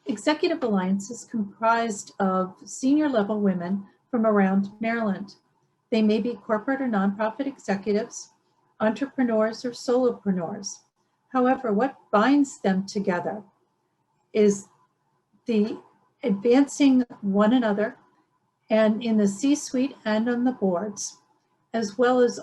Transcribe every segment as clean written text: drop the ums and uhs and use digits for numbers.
Executive Alliance is comprised of senior level women from around Maryland. They may be corporate or nonprofit executives, entrepreneurs or solopreneurs. However, what binds them together is the advancing one another and in the C-suite and on the boards, as well as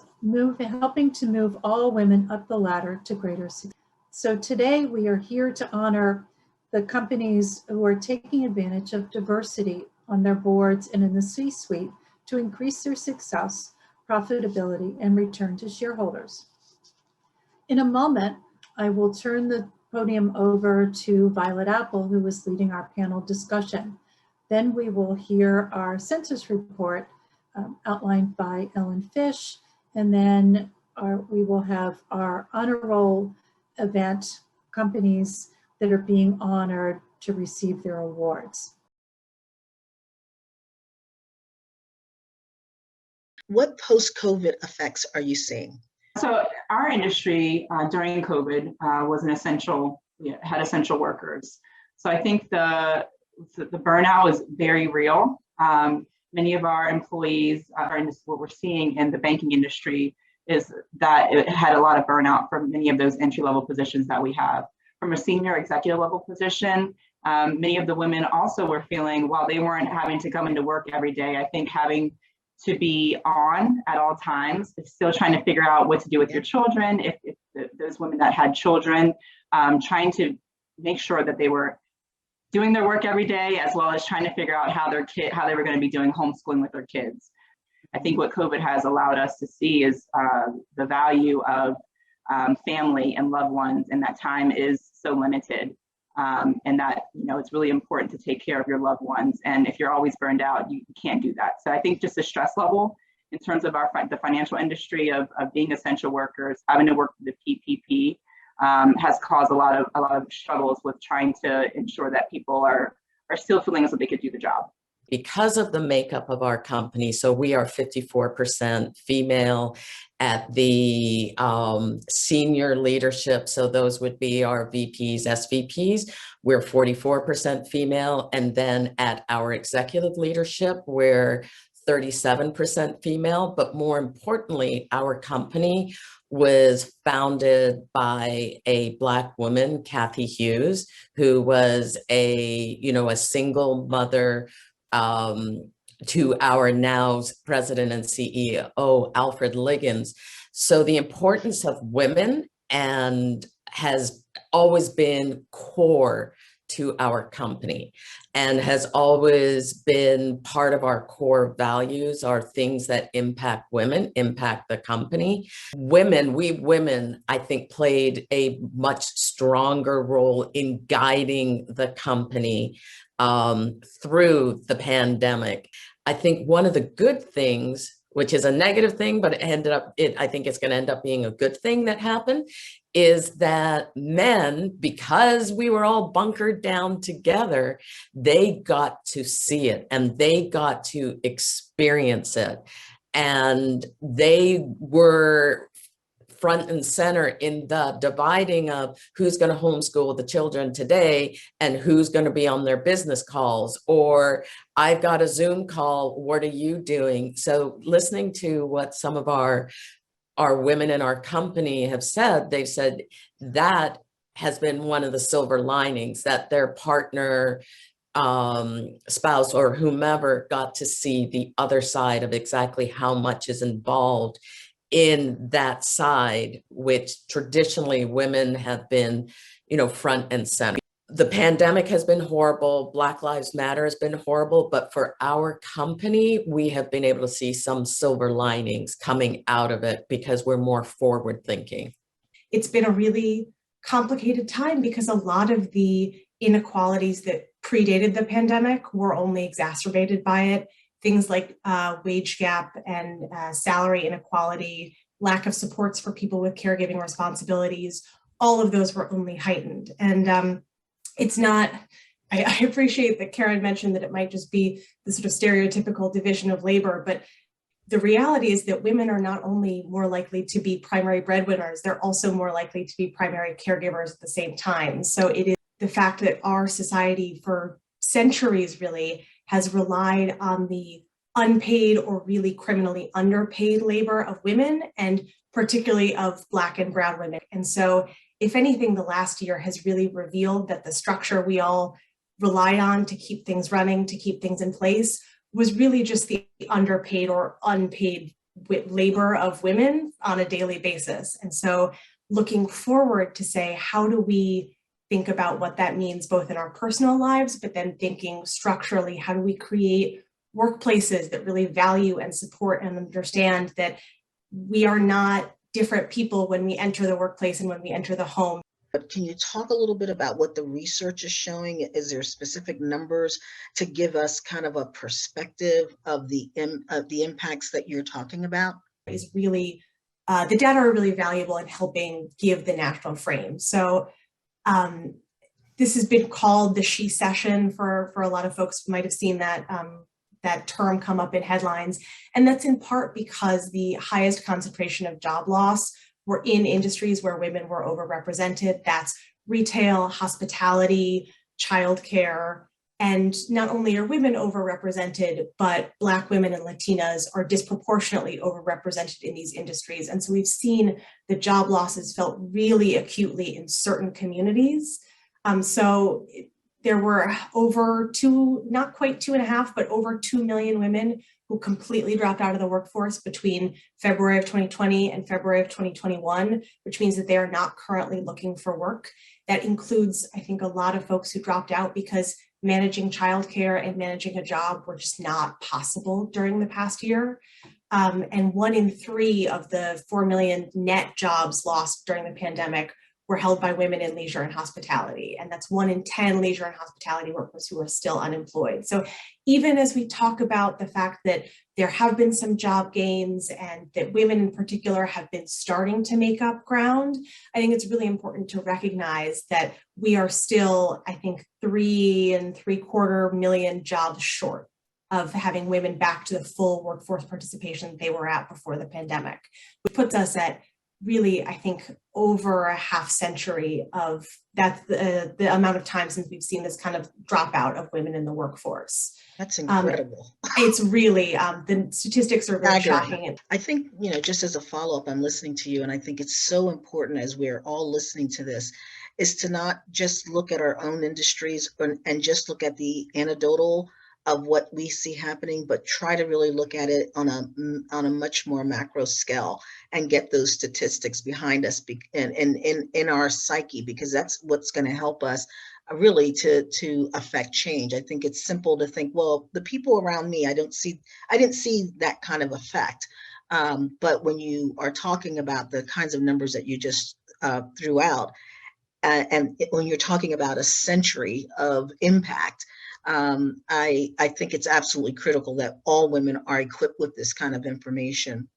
helping to move all women up the ladder to greater success. So today we are here to honor the companies who are taking advantage of diversity on their boards and in the C-suite to increase their success, profitability, and return to shareholders. In a moment, I will turn the podium over to Violet Apple, who is leading our panel discussion. Then we will hear our census report outlined by Ellen Fish, and then we will have our honor roll event companies that are being honored to receive their awards. What post-COVID effects are you seeing? So our industry during COVID was an essential, had essential workers. So I think the burnout is very real. Many of our employees what we're seeing in the banking industry is that it had a lot of burnout from many of those entry-level positions that we have. From a senior executive level position, many of the women also were feeling, while they weren't having to come into work every day, I think having to be on at all times, still trying to figure out what to do with your children, if those women that had children, trying to make sure that they were doing their work every day, as well as trying to figure out how they were going to be doing homeschooling with their kids. I think what COVID has allowed us to see is the value of family and loved ones, and that time is so limited. And that, it's really important to take care of your loved ones. And if you're always burned out, you can't do that. So I think just the stress level in terms of the financial industry of being essential workers, having to work with the PPP has caused a lot of struggles with trying to ensure that people are still feeling as though they could do the job. Because of the makeup of our company, so we are 54% female at the senior leadership, so those would be our VPs, SVPs, we're 44% female, and then at our executive leadership, we're 37% female, but more importantly, our company was founded by a Black woman, Kathy Hughes, who was a single mother to our now president and CEO, Alfred Liggins. So the importance of women has always been core to our company and has always been part of our core values, are things that impact women, impact the company. We women, I think, played a much stronger role in guiding the company through the pandemic. I think one of the good things, which is a negative thing, but I think it's going to end up being a good thing that happened, is that men, because we were all bunkered down together, they got to see it and they got to experience it. And they were front and center in the dividing of who's going to homeschool the children today and who's going to be on their business calls, or I've got a Zoom call, what are you doing? So listening to what some of our women in our company have said, they've said that has been one of the silver linings, that their partner, spouse or whomever got to see the other side of exactly how much is involved in that side, which traditionally women have been, front and center. The pandemic has been horrible. Black Lives Matter has been horrible, but for our company, we have been able to see some silver linings coming out of it because we're more forward thinking. It's been a really complicated time because a lot of the inequalities that predated the pandemic were only exacerbated by it. Things like wage gap and salary inequality, lack of supports for people with caregiving responsibilities, all of those were only heightened. And it's not, I appreciate that Karen mentioned that it might just be the sort of stereotypical division of labor, but the reality is that women are not only more likely to be primary breadwinners, they're also more likely to be primary caregivers at the same time. So it is the fact that our society for centuries really has relied on the unpaid or really criminally underpaid labor of women, and particularly of Black and Brown women. And so, if anything, the last year has really revealed that the structure we all relied on to keep things running, to keep things in place, was really just the underpaid or unpaid labor of women on a daily basis. And so, looking forward to say, how do we think about what that means both in our personal lives, but then thinking structurally, how do we create workplaces that really value and support and understand that we are not different people when we enter the workplace and when we enter the home. But can you talk a little bit about what the research is showing? Is there specific numbers to give us kind of a perspective of the impacts that you're talking about? Is really, the data are really valuable in helping give the national frame. So this has been called the She Session for a lot of folks who might have seen that that term come up in headlines. And that's in part because the highest concentration of job loss were in industries where women were overrepresented. That's retail, hospitality, childcare. And not only are women overrepresented, but Black women and Latinas are disproportionately overrepresented in these industries. And so we've seen the job losses felt really acutely in certain communities. So there were over not quite 2.5, but over 2 million women who completely dropped out of the workforce between February of 2020 and February of 2021, which means that they are not currently looking for work. That includes, I think, a lot of folks who dropped out because managing childcare and managing a job were just not possible during the past year. And 1 in 3 of the 4 million net jobs lost during the pandemic were held by women in leisure and hospitality. And that's 1 in 10 leisure and hospitality workers who are still unemployed. So even as we talk about the fact that there have been some job gains and that women in particular have been starting to make up ground, I think it's really important to recognize that we are still, I think, 3.75 million jobs short of having women back to the full workforce participation they were at before the pandemic, which puts us at really, I think, over a half century of that's the amount of time since we've seen this kind of dropout of women in the workforce. That's incredible. It's really, the statistics are very shocking. I think, just as a follow-up, I'm listening to you, and I think it's so important as we're all listening to this, is to not just look at our own industries and just look at the anecdotal of what we see happening, but try to really look at it on a much more macro scale and get those statistics behind us in our psyche, because that's what's going to help us really to affect change. I think it's simple to think, well, the people around me, I didn't see that kind of effect. But when you are talking about the kinds of numbers that you just threw out, and when you're talking about a century of impact, I think it's absolutely critical that all women are equipped with this kind of information.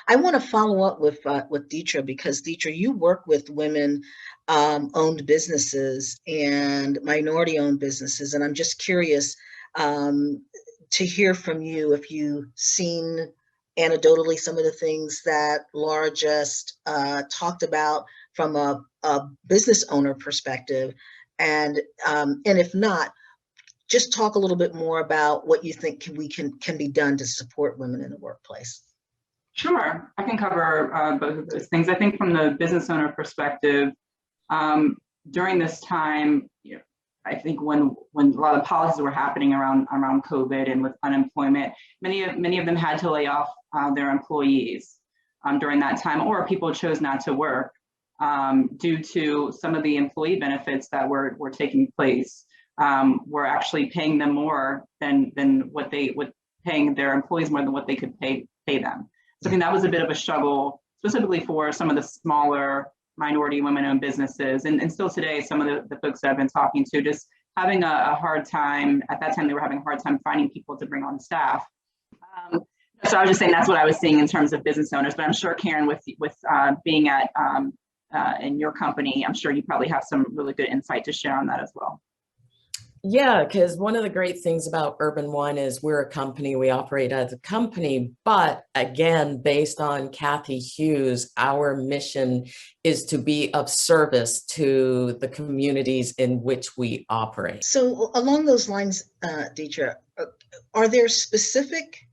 I want to follow up with Deetra, because Deetra, you work with women owned businesses and minority owned businesses. And I'm just curious to hear from you if you've seen anecdotally some of the things that Laura just talked about from a business owner perspective. And if not, just talk a little bit more about what you think can be done to support women in the workplace. Sure, I can cover both of those things. I think from the business owner perspective, during this time, I think when a lot of policies were happening around COVID and with unemployment, many of them had to lay off their employees during that time, or people chose not to work due to some of the employee benefits that were taking place. Were actually paying them more than what they would, paying their employees more than what they could pay them. So I think that was a bit of a struggle, specifically for some of the smaller minority women-owned businesses, and still today, some of the folks that I've been talking to, just having a hard time. At that time, they were having a hard time finding people to bring on staff. So I was just saying that's what I was seeing in terms of business owners. But I'm sure, Karen, with being at in your company, I'm sure you probably have some really good insight to share on that as well. Yeah, because one of the great things about Urban One is we're a company, we operate as a company, but again, based on Kathy Hughes, our mission is to be of service to the communities in which we operate. So along those lines, Deidre, are there specific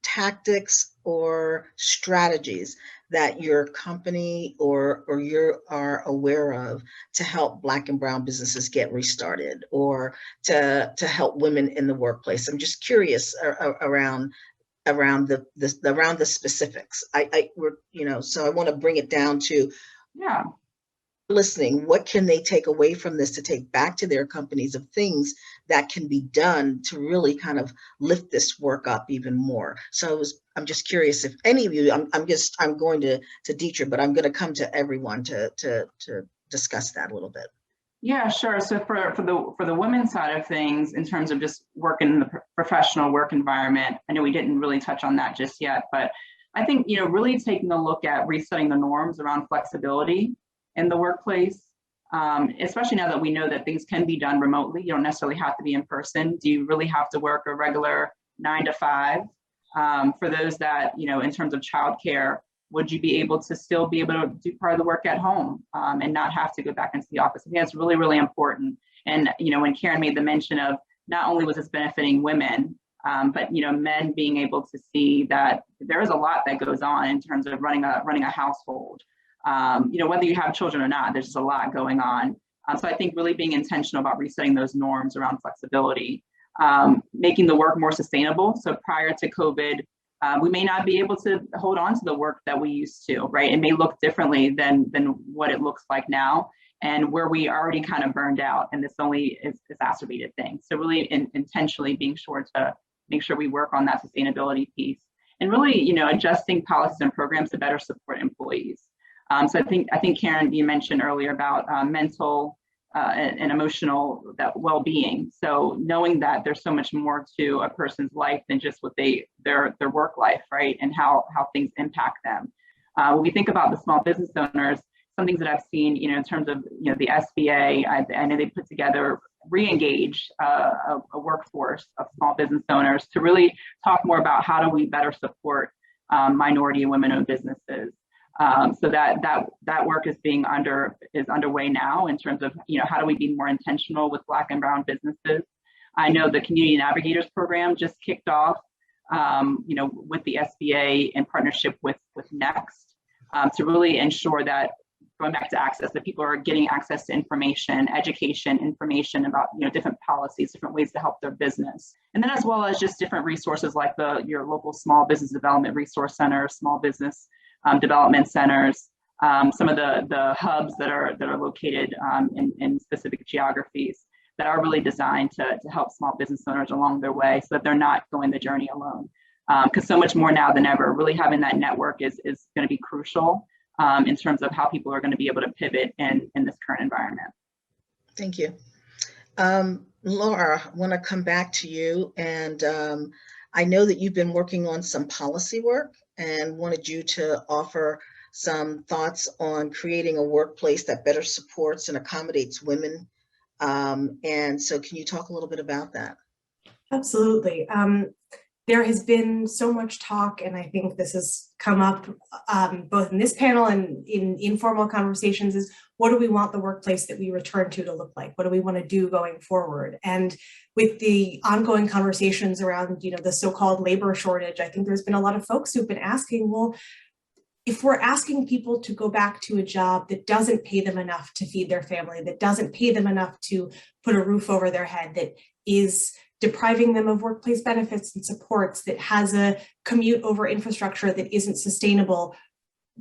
tactics or strategies that your company or you are aware of to help Black and Brown businesses get restarted, or to help women in the workplace? I'm just curious around the specifics. So I want to bring it down to, Yeah. listening, what can they take away from this to take back to their companies of things that can be done to really kind of lift this work up even more? So I'm just curious if any of you, I'm going to Deidre, but I'm going to come to everyone to discuss that a little bit. Yeah, sure. So for the women's side of things, in terms of just working in the professional work environment, I know we didn't really touch on that just yet, but I think, really taking a look at resetting the norms around flexibility in the workplace, especially now that we know that things can be done remotely. You don't necessarily have to be in person. Do you really have to work a regular 9 to 5? For those that, in terms of childcare, would you be able to still be able to do part of the work at home and not have to go back into the office? I think that's really, really important. And, when Karen made the mention of not only was this benefiting women, but, men being able to see that there is a lot that goes on in terms of running a household. Whether you have children or not, there's just a lot going on. So I think really being intentional about resetting those norms around flexibility, making the work more sustainable. So prior to COVID, we may not be able to hold on to the work that we used to, right? It may look differently than what it looks like now, and where we already kind of burned out, and this only is exacerbated things. So really intentionally being sure to make sure we work on that sustainability piece, and really, adjusting policies and programs to better support employees. So I think Karen, you mentioned earlier about mental and emotional well-being. So knowing that there's so much more to a person's life than just what their work life, right, and how things impact them. When we think about the small business owners, some things that I've seen, in terms of the SBA, I know they put together re-engage a workforce of small business owners to really talk more about how do we better support minority and women-owned businesses. So that work is underway now in terms of how do we be more intentional with Black and Brown businesses. I know the Community Navigators program just kicked off, with the SBA in partnership with Next, to really ensure that, going back to access, that people are getting access to information, education, information about different policies, different ways to help their business, and then as well as just different resources like your local small business development resource center, small business development centers, some of the hubs that are located in specific geographies that are really designed to help small business owners along their way, so that they're not going the journey alone. Because so much more now than ever, really having that network is going to be crucial in terms of how people are going to be able to pivot in this current environment. Thank you. Laura, I want to come back to you, and I know that you've been working on some policy work and wanted you to offer some thoughts on creating a workplace that better supports and accommodates women. And so can you talk a little bit about that? Absolutely. There has been so much talk, and I think this has come up both in this panel and in informal conversations, is what do we want the workplace that we return to look like? What do we want to do going forward? And with the ongoing conversations around, the so-called labor shortage, I think there's been a lot of folks who've been asking, well, if we're asking people to go back to a job that doesn't pay them enough to feed their family, that doesn't pay them enough to put a roof over their head, that is depriving them of workplace benefits and supports, that has a commute over infrastructure that isn't sustainable,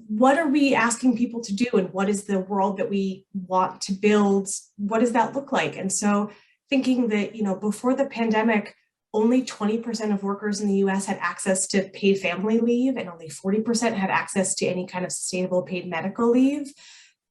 what are we asking people to do, and what is the world that we want to build? What does that look like? And so thinking that, before the pandemic, only 20% of workers in the US had access to paid family leave, and only 40% had access to any kind of sustainable paid medical leave.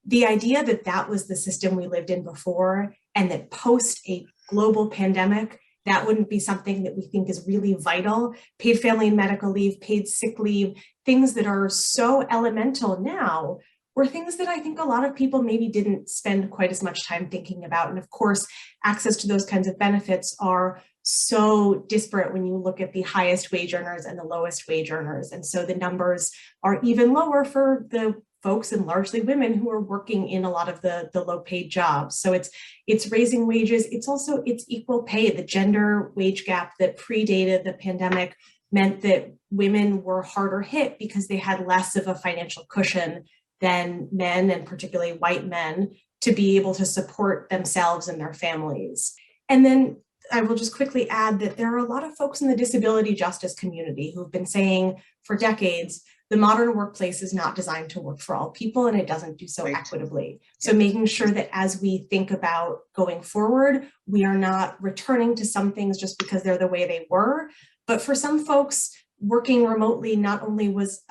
The idea that that was the system we lived in before, and that post a global pandemic, that wouldn't be something that we think is really vital. Paid family and medical leave, paid sick leave, things that are so elemental now, were things that I think a lot of people maybe didn't spend quite as much time thinking about. And of course, access to those kinds of benefits are so disparate when you look at the highest wage earners and the lowest wage earners. And so the numbers are even lower for the folks, and largely women, who are working in a lot of the low paid jobs. So it's raising wages. It's equal pay. The gender wage gap that predated the pandemic meant that women were harder hit because they had less of a financial cushion than men, and particularly white men, to be able to support themselves and their families. And then I will just quickly add that there are a lot of folks in the disability justice community who've been saying for decades, the modern workplace is not designed to work for all people, and it doesn't do so Right. equitably. So making sure that as we think about going forward, we are not returning to some things just because they're the way they were. But for some folks, working remotely not only was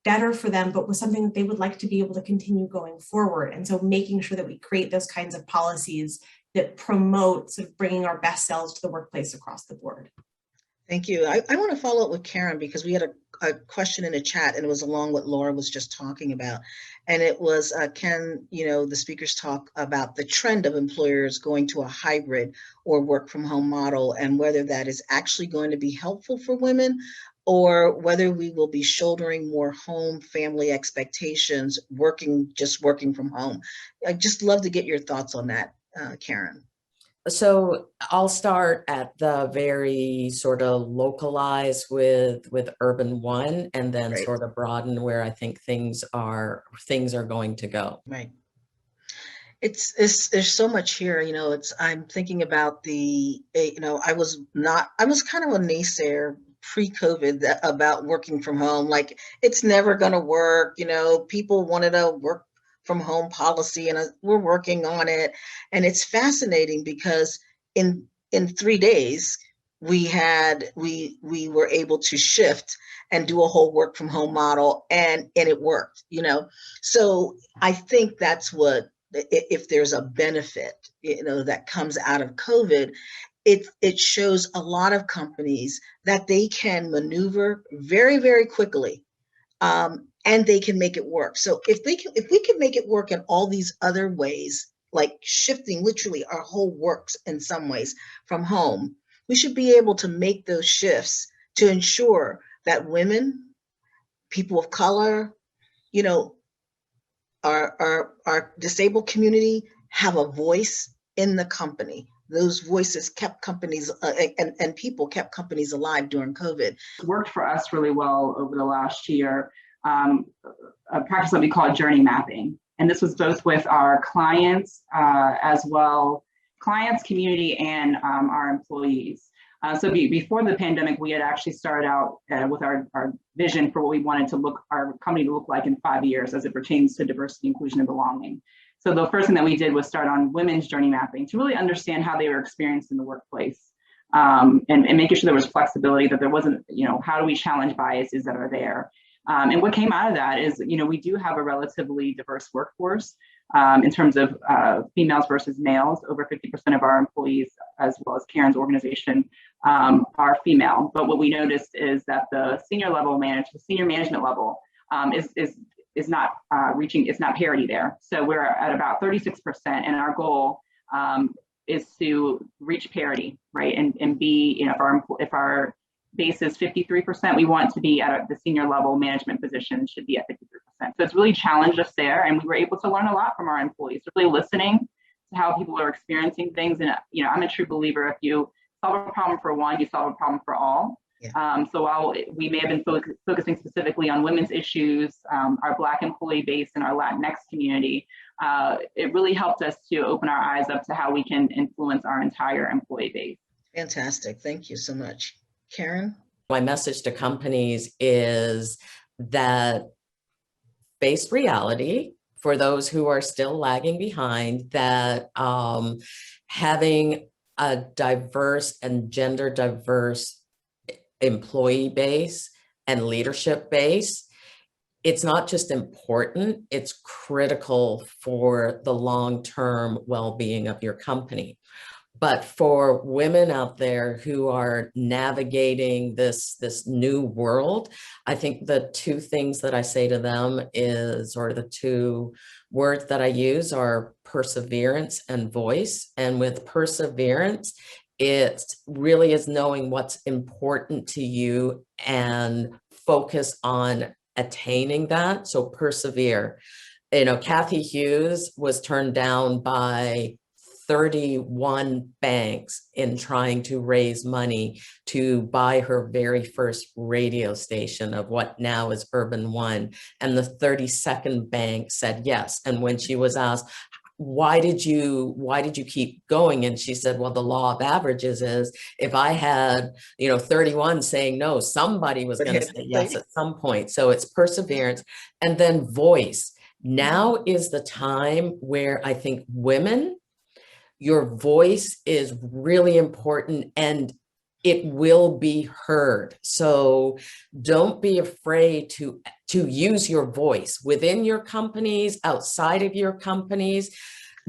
better for them, but was something that they would like to be able to continue going forward. And so making sure that we create those kinds of policies that promote sort of bringing our best selves to the workplace across the board. Thank you. I want to follow up with Karen, because we had a question in the chat, and it was along what Laura was just talking about. And it was, can, the speakers talk about the trend of employers going to a hybrid or work from home model, and whether that is actually going to be helpful for women, or whether we will be shouldering more home family expectations, working from home. I'd just love to get your thoughts on that, Karen. So I'll start at the very sort of localized with Urban One, and then Right. sort of broaden where I think things are going to go. Right. There's so much here, I'm thinking about I was kind of a naysayer pre-COVID about working from home. Like, it's never going to work. People wanted a work from home policy, and we're working on it. And it's fascinating because in 3 days, we were able to shift and do a whole work from home model, and it worked, So I think that's what, if there's a benefit, that comes out of COVID, it shows a lot of companies that they can maneuver very, very quickly, and they can make it work. So if we can make it work in all these other ways, like shifting literally our whole works in some ways from home, we should be able to make those shifts to ensure that women, people of color, our disabled community have a voice in the company. Those voices kept companies and people kept companies alive during COVID. It worked for us really well over the last year, a practice that we call journey mapping. And this was both with our clients as well, clients, community, and our employees. So before the pandemic, we had actually started out with our vision for what we wanted our company to look like in 5 years as it pertains to diversity, inclusion, and belonging. So the first thing that we did was start on women's journey mapping to really understand how they were experienced in the workplace, and making sure there was flexibility, that there wasn't, how do we challenge biases that are there? And what came out of that is, we do have a relatively diverse workforce in terms of females versus males. Over 50% of our employees, as well as Karen's organization, are female. But what we noticed is that the senior management level is not it's not parity there. So we're at about 36%, and our goal is to reach parity, right? And be, if our base is 53%, we want to be at the senior level management position should be at 53%. So it's really challenged us there, and we were able to learn a lot from our employees, so really listening to how people are experiencing things. And I'm a true believer, if you solve a problem for one, you solve a problem for all. Yeah. So while we may have been focusing specifically on women's issues, our Black employee base and our Latinx community, it really helped us to open our eyes up to how we can influence our entire employee base. Fantastic. Thank you so much. Karen? My message to companies is that face reality for those who are still lagging behind, that having a diverse and gender diverse employee base and leadership base, it's not just important, it's critical for the long-term well-being of your company. But for women out there who are navigating this new world, I think the two things that I say to them is, or the two words that I use are perseverance and voice. And with perseverance, it really is knowing what's important to you and focus on attaining that. So persevere. You know, Kathy Hughes was turned down by 31 banks in trying to raise money to buy her very first radio station of what now is Urban One. And the 32nd bank said yes. And when she was asked, why did you keep going? And she said, well, the law of averages is if I had, 31 saying no, somebody was going to say yes at some point. So it's perseverance. And then voice. Now is the time where I think women, your voice is really important and it will be heard. So don't be afraid to use your voice within your companies, outside of your companies.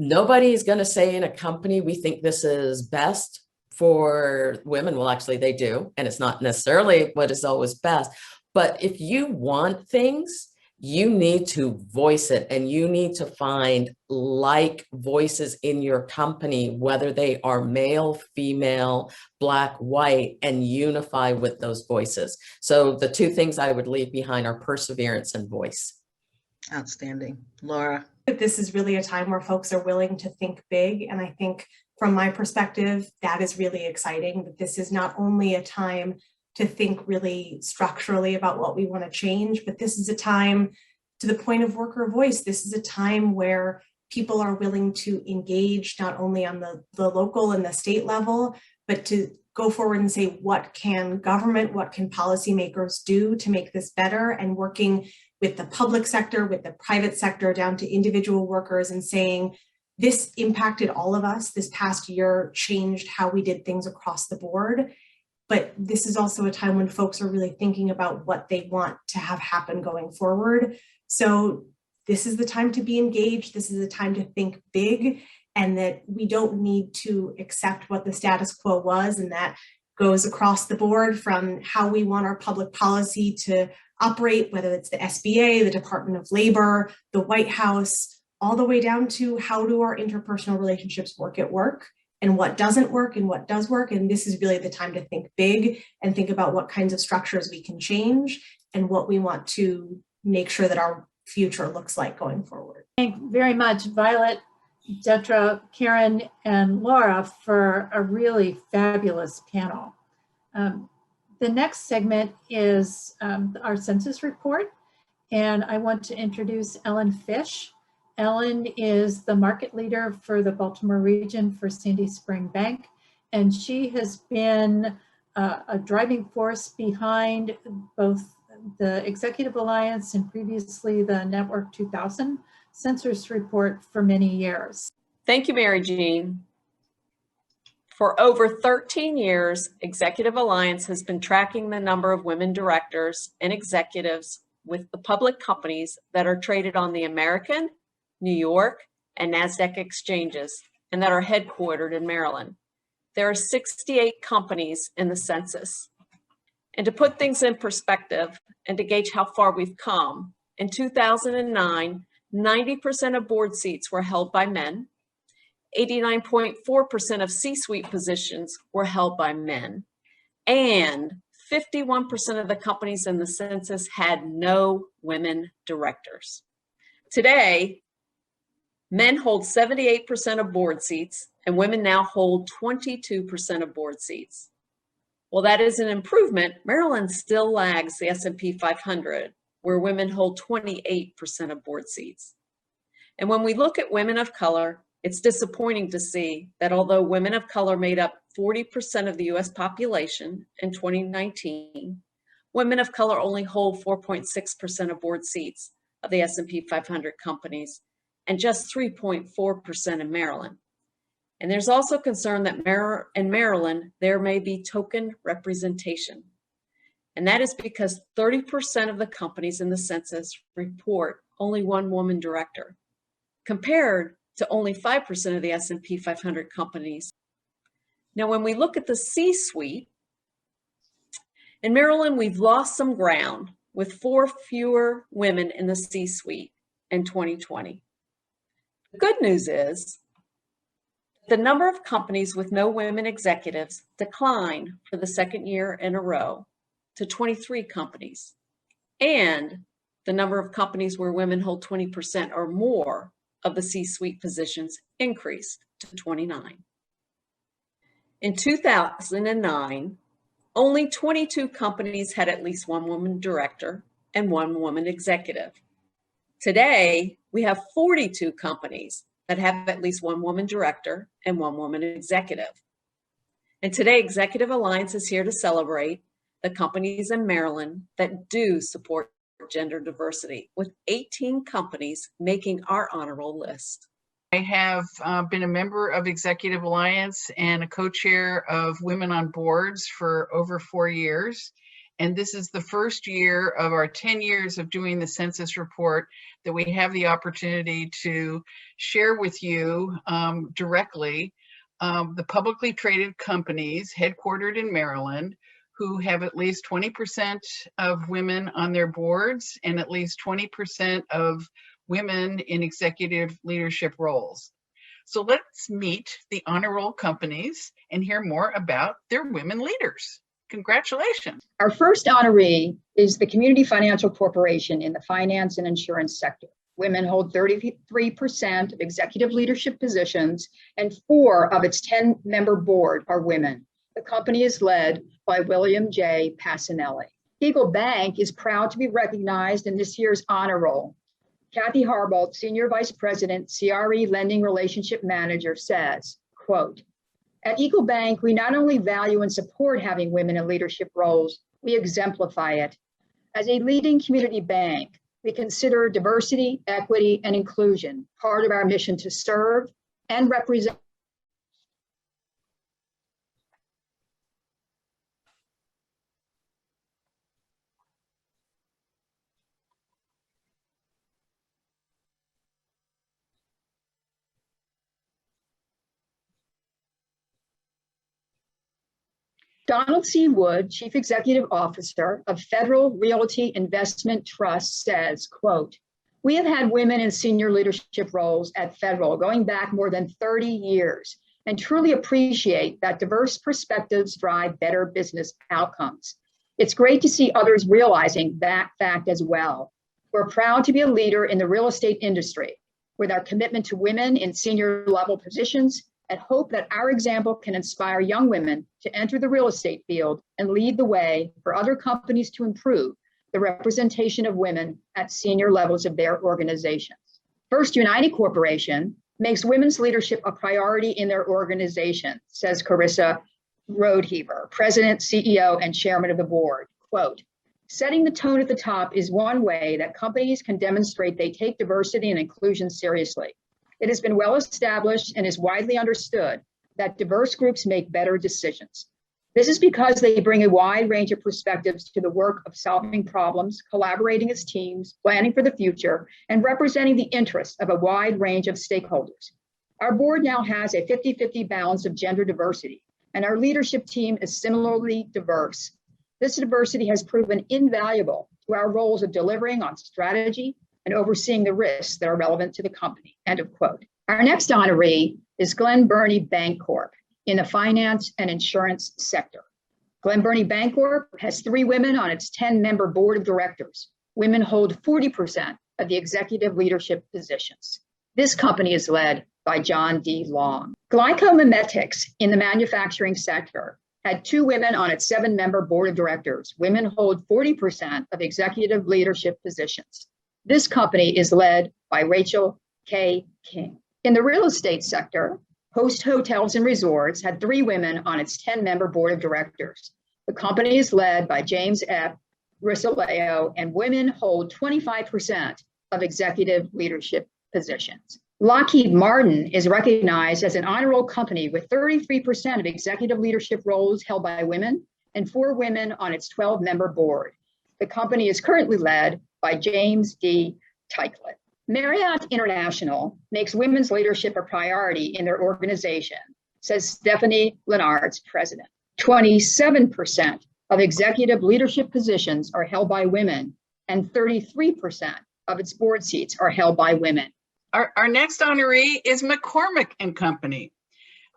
Nobody is going to say in a company, we think this is best for women. Well, actually they do. And it's not necessarily what is always best. But if you want things, you need to voice it, and you need to find like voices in your company, whether they are male, female, black, white, and unify with those voices. So the two things I would leave behind are perseverance and voice. Outstanding. Laura? This is really a time where folks are willing to think big. And I think from my perspective, that is really exciting, that this is not only a time to think really structurally about what we want to change, but this is a time, to the point of worker voice, this is a time where people are willing to engage not only on the local and the state level, but to go forward and say, what can government, what can policymakers do to make this better, and working with the public sector, with the private sector, down to individual workers, and saying, this impacted all of us. This past year changed how we did things across the board. But this is also a time when folks are really thinking about what they want to have happen going forward. So this is the time to be engaged. This is the time to think big, and that we don't need to accept what the status quo was. And that goes across the board, from how we want our public policy to operate, whether it's the SBA, the Department of Labor, the White House, all the way down to how do our interpersonal relationships work at work, and what doesn't work and what does work. And this is really the time to think big and think about what kinds of structures we can change and what we want to make sure that our future looks like going forward. Thank you very much, Violet, Detra, Karen, and Laura, for a really fabulous panel. The next segment is our census report, and I want to introduce Ellen Fish. Ellen is the market leader for the Baltimore region for Sandy Spring Bank, and she has been a driving force behind both the Executive Alliance and previously the Network 2000 census report for many years. Thank you, Mary Jean. For over 13 years, Executive Alliance has been tracking the number of women directors and executives with the public companies that are traded on the American, New York, and NASDAQ exchanges, and that are headquartered in Maryland. There are 68 companies in the census. And to put things in perspective and to gauge how far we've come, in 2009, 90% of board seats were held by men, 89.4% of C-suite positions were held by men, and 51% of the companies in the census had no women directors. Today, men hold 78% of board seats, and women now hold 22% of board seats. While that is an improvement, Maryland still lags the S&P 500, where women hold 28% of board seats. And when we look at women of color, it's disappointing to see that although women of color made up 40% of the US population in 2019, women of color only hold 4.6% of board seats of the S&P 500 companies, and just 3.4% in Maryland. And there's also concern that in Maryland, there may be token representation. And that is because 30% of the companies in the census report only one woman director, compared to only 5% of the S&P 500 companies Now, when we look at the C-suite, in Maryland, we've lost some ground with 4 fewer women in the C-suite in 2020. The good news is the number of companies with no women executives declined for the second year in a row to 23 companies. And the number of companies where women hold 20% or more of the C-suite positions increased to 29. In 2009, only 22 companies had at least 1 woman director and 1 woman executive. Today, we have 42 companies that have at least 1 woman director and 1 woman executive. And today, Executive Alliance is here to celebrate the companies in Maryland that do support gender diversity, with 18 companies making our honor roll list. I have been a member of Executive Alliance and a co-chair of Women on Boards for over 4 years. And this is the first year of our 10 years of doing the census report that we have the opportunity to share with you directly the publicly traded companies headquartered in Maryland who have at least 20% of women on their boards and at least 20% of women in executive leadership roles. So let's meet the honor roll companies and hear more about their women leaders. Congratulations. Our first honoree is the Community Financial Corporation in the finance and insurance sector. Women hold 33% of executive leadership positions, and 4 of its 10-member board are women. The company is led by William J. Passanelli. Eagle Bank is proud to be recognized in this year's honor roll. Kathy Harbolt, Senior Vice President, CRE Lending Relationship Manager, says, quote, "At Eagle Bank, we not only value and support having women in leadership roles, we exemplify it. As a leading community bank, we consider diversity, equity, and inclusion part of our mission to serve and represent Donald C. Wood, Chief Executive Officer of Federal Realty Investment Trust, says, quote, "We have had women in senior leadership roles at Federal going back more than 30 years and truly appreciate that diverse perspectives drive better business outcomes. It's great to see others realizing that fact as well. We're proud to be a leader in the real estate industry with our commitment to women in senior level positions and hope that our example can inspire young women to enter the real estate field and lead the way for other companies to improve the representation of women at senior levels of their organizations." First United Corporation makes women's leadership a priority in their organization, says Carissa Roadheaver, President, CEO, and Chairman of the Board. Quote, "Setting the tone at the top is one way that companies can demonstrate they take diversity and inclusion seriously. It has been well established and is widely understood that diverse groups make better decisions. This is because they bring a wide range of perspectives to the work of solving problems, collaborating as teams, planning for the future, and representing the interests of a wide range of stakeholders. Our board now has a 50-50 balance of gender diversity, and our leadership team is similarly diverse. This diversity has proven invaluable to our roles of delivering on strategy and overseeing the risks that are relevant to the company," end of quote. Our next honoree is Glen Burnie Bancorp in the finance and insurance sector. Glen Burnie Bancorp has 3 women on its 10-member board of directors. Women hold 40% of the executive leadership positions. This company is led by John D. Long. Glycomimetics in the manufacturing sector had 2 women on its 7-member board of directors. Women hold 40% of executive leadership positions. This company is led by Rachel K. King. In the real estate sector, Host Hotels and Resorts had 3 women on its 10-member board of directors. The company is led by James F. Risoleo, and women hold 25% of executive leadership positions. Lockheed Martin is recognized as an honor roll company with 33% of executive leadership roles held by women and 4 women on its 12-member board. The company is currently led by James D. Teichlet. Marriott International makes women's leadership a priority in their organization says Stephanie Lenards, president. 27% of executive leadership positions are held by women, and 33% of its board seats are held by women. Our next honoree is McCormick & Company,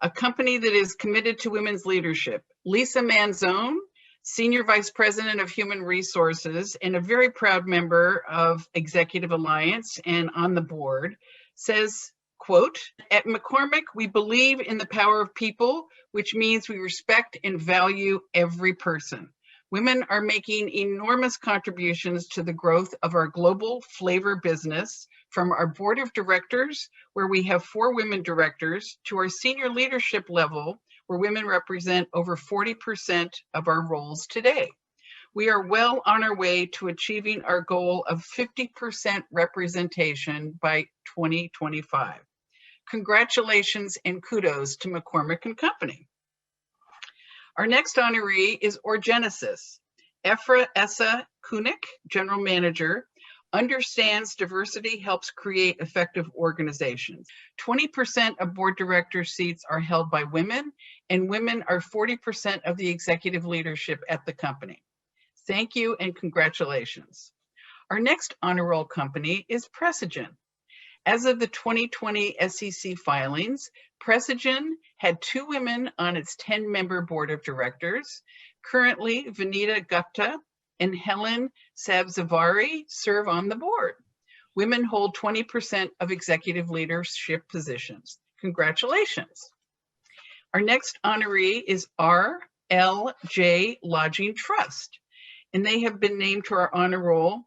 a company that is committed to women's leadership. Lisa Manzone, Senior Vice President of Human Resources and a very proud member of Executive Alliance and on the board, says, quote, "At McCormick, we believe in the power of people, which means we respect and value every person. Women are making enormous contributions to the growth of our global flavor business, from our board of directors, where we have 4 women directors, to our senior leadership level, where women represent over 40% of our roles today. We are well on our way to achieving our goal of 50% representation by 2025. Congratulations and kudos to McCormick & Company." Our next honoree is Orgenesis. Efra Essa Kunik, General Manager, understands diversity helps create effective organizations. 20% of board director seats are held by women, and women are 40% of the executive leadership at the company. Thank you and congratulations. Our next honor roll company is Precigen. As of the 2020 SEC filings, Precigen had 2 women on its 10-member board of directors. Currently, Vanita Gupta and Helen Sabzavari serve on the board. Women hold 20% of executive leadership positions. Congratulations. Our next honoree is RLJ Lodging Trust, and they have been named to our honor roll.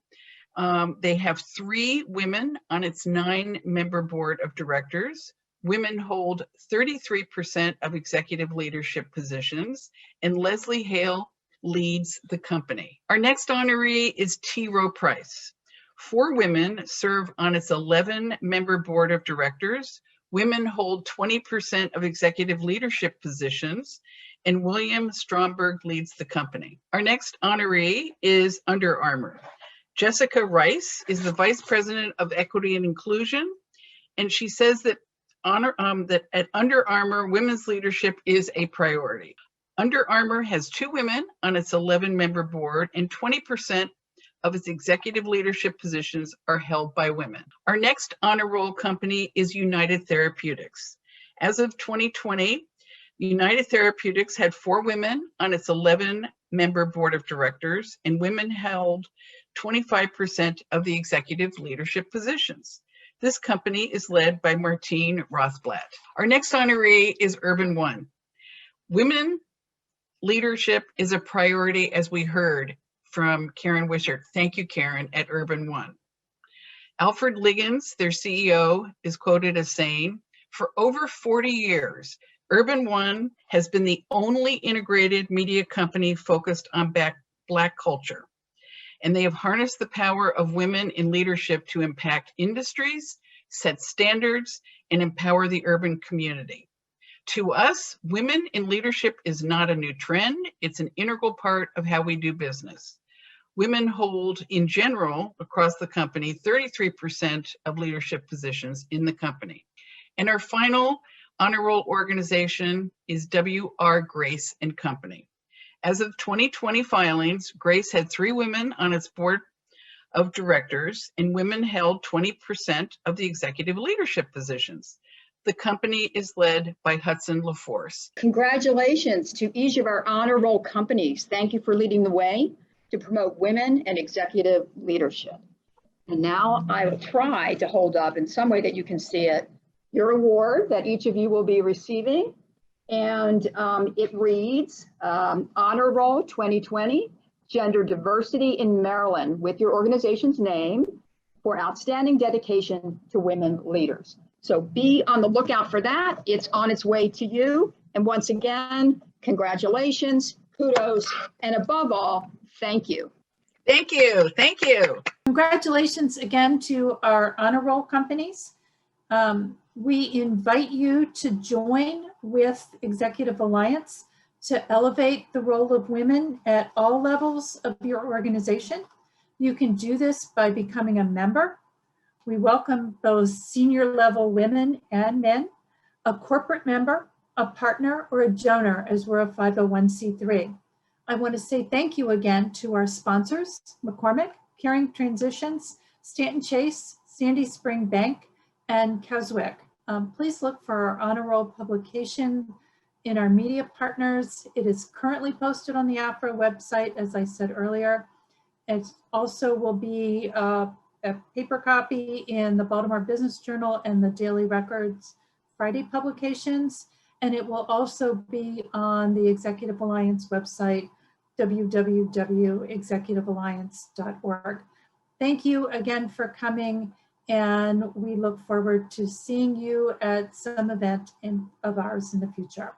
They have 3 women on its 9-member board of directors. Women hold 33% of executive leadership positions, and Leslie Hale leads the company. Our next honoree is T. Rowe Price. 4 women serve on its 11-member board of directors. Women hold 20% of executive leadership positions, and William Stromberg leads the company. Our next honoree is Under Armour. Jessica Rice is the Vice President of Equity and Inclusion, and she says that at Under Armour, women's leadership is a priority. Under Armour has 2 women on its 11-member board, and 20% of its executive leadership positions are held by women. Our next honor roll company is United Therapeutics. As of 2020, United Therapeutics had 4 women on its 11-member board of directors, and women held 25% of the executive leadership positions. This company is led by Martine Rothblatt. Our next honoree is Urban One. Women leadership is a priority, as we heard from Karen Wishart. Thank you, Karen, at Urban One. Alfred Liggins, their CEO, is quoted as saying, "For over 40 years, Urban One has been the only integrated media company focused on Black culture. And they have harnessed the power of women in leadership to impact industries, set standards, and empower the urban community. To us, women in leadership is not a new trend. It's an integral part of how we do business. Women hold, in general, across the company, 33% of leadership positions in the company." And our final honor roll organization is W.R. Grace & Company. As of 2020 filings, Grace had 3 women on its board of directors, and women held 20% of the executive leadership positions. The company is led by Hudson LaForce. Congratulations to each of our honor roll companies. Thank you for leading the way to promote women and executive leadership. And now I will try to hold up in some way that you can see it, your award that each of you will be receiving. And it reads, Honor Roll 2020, Gender Diversity in Maryland, with your organization's name for outstanding dedication to women leaders. So be on the lookout for that. It's on its way to you. And once again, congratulations, kudos, and above all, thank you. Thank you. Thank you. Congratulations again to our honor roll companies. We invite you to join with Executive Alliance to elevate the role of women at all levels of your organization. You can do this by becoming a member. We welcome those senior level women and men, a corporate member, a partner, or a donor, as we're a 501c3. I want to say thank you again to our sponsors, McCormick, Caring Transitions, Stanton Chase, Sandy Spring Bank, and Keswick. Please look for our honor roll publication in our media partners. It is currently posted on the AFRA website, as I said earlier. It also will be a paper copy in the Baltimore Business Journal and the Daily Records Friday publications. And it will also be on the Executive Alliance website, www.executivealliance.org. Thank you again for coming, and we look forward to seeing you at some event of ours in the future.